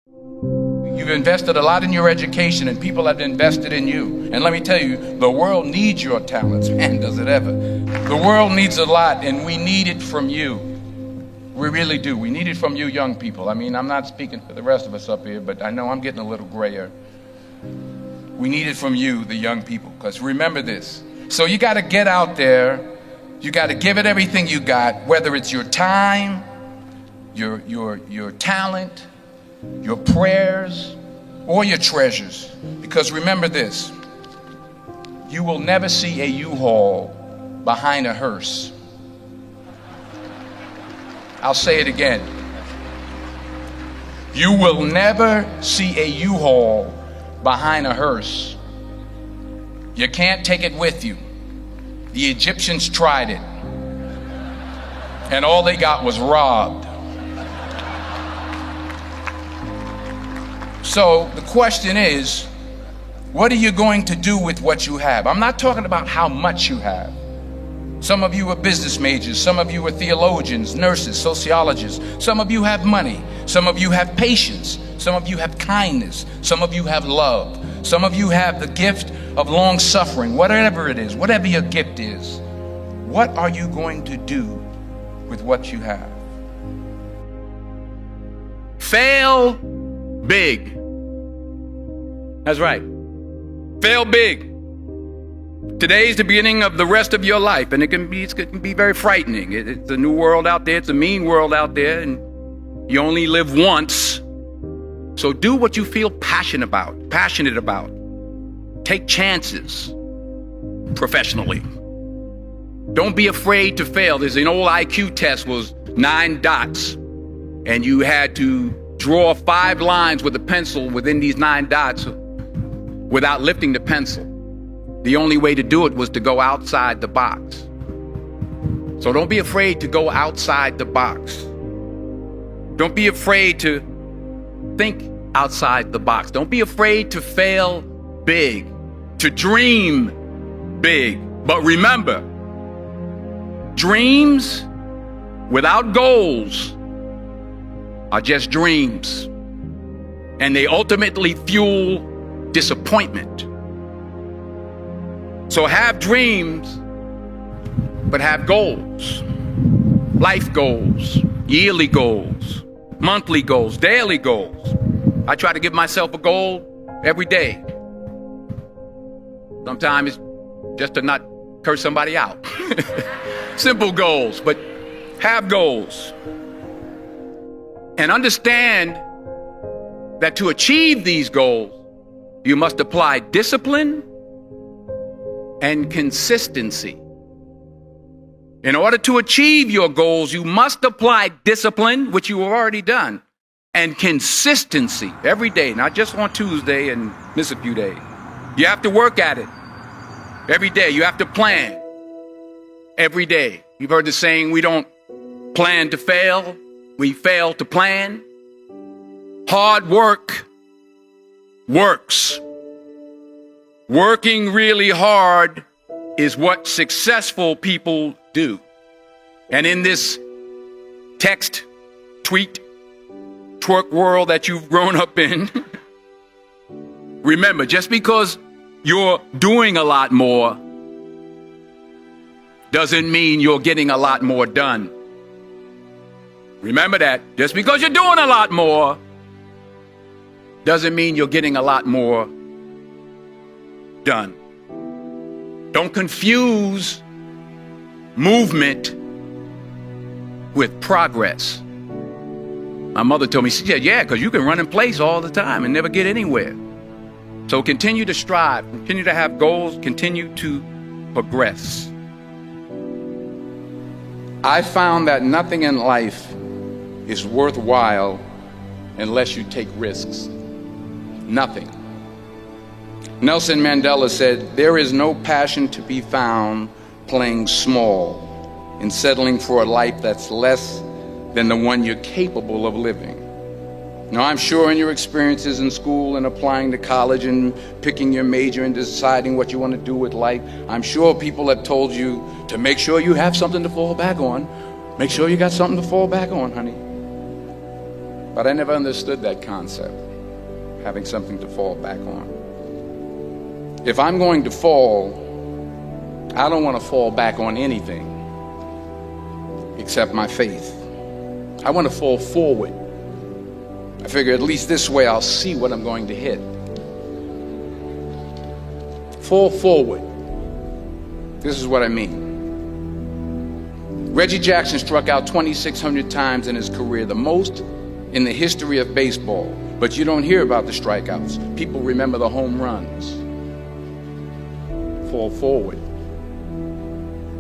You've invested a lot in your education, and people have invested in you. And let me tell you, the world needs your talents. Man, does it ever. The world needs a lot, and we need it from you. We really do. We need it from you young people. I mean, I'm not speaking for the rest of us up here, but I know I'm getting a little grayer. We need it from you, the young people, because remember this. So you got to get out there. You got to give it everything you got, whether it's your time, your talent, your prayers, or your treasures. Because remember this, you will never see a U-Haul behind a hearse. I'll say it again. You will never see a U-Haul behind a hearse. You can't take it with you. The Egyptians tried it, and all they got was robbed. So the question is, what are you going to do with what you have? I'm not talking about how much you have. Some of you are business majors, some of you are theologians, nurses, sociologists. Some of you have money, some of you have patience, some of you have kindness, some of you have love, some of you have the gift of long suffering. Whatever it is, whatever your gift is, what are you going to do with what you have? Fail big. That's right. Fail big. Today's the beginning of the rest of your life, and it can be very frightening. It's a new world out there. It's a mean world out there, and you only live once. So do what you feel passionate about. Take chances professionally. Don't be afraid to fail. There's an old IQ test, was 9 dots, and you had to draw 5 lines with a pencil within these 9 dots without lifting the pencil. The only way to do it was to go outside the box. So don't be afraid to go outside the box. Don't be afraid to think outside the box. Don't be afraid to fail big, to dream big. But remember, dreams without goals are just dreams, and they ultimately fuel disappointment. So have dreams, but have goals. Life goals, yearly goals, monthly goals, daily goals. I try to give myself a goal every day. Sometimes it's just to not curse somebody out. Simple goals, but have goals. And understand that to achieve these goals, you must apply discipline and consistency. In order to achieve your goals, you must apply discipline, which you have already done, and consistency every day, not just on Tuesday and miss a few days. You have to work at it every day. You have to plan every day. You've heard the saying, we don't plan to fail, we fail to plan. Hard work works. Working really hard is what successful people do. And in this text, tweet, twerk world that you've grown up in, remember, just because you're doing a lot more doesn't mean you're getting a lot more done. Remember that. Just because you're doing a lot more doesn't mean you're getting a lot more done. Don't confuse movement with progress. My mother told me, she said, yeah, because you can run in place all the time and never get anywhere. So continue to strive, continue to have goals, continue to progress. I found that nothing in life is worthwhile unless you take risks. Nothing. Nelson Mandela said, there is no passion to be found playing small and settling for a life that's less than the one you're capable of living. Now, I'm sure in your experiences in school and applying to college and picking your major and deciding what you want to do with life, I'm sure people have told you to make sure you have something to fall back on. Make sure you got something to fall back on, honey. But I never understood that concept, having something to fall back on. If I'm going to fall, I don't want to fall back on anything except my faith. I want to fall forward. I figure at least this way I'll see what I'm going to hit. Fall forward. This is what I mean. Reggie Jackson struck out 2,600 times in his career, the most in the history of baseball. But you don't hear about the strikeouts. People remember the home runs. Fall forward.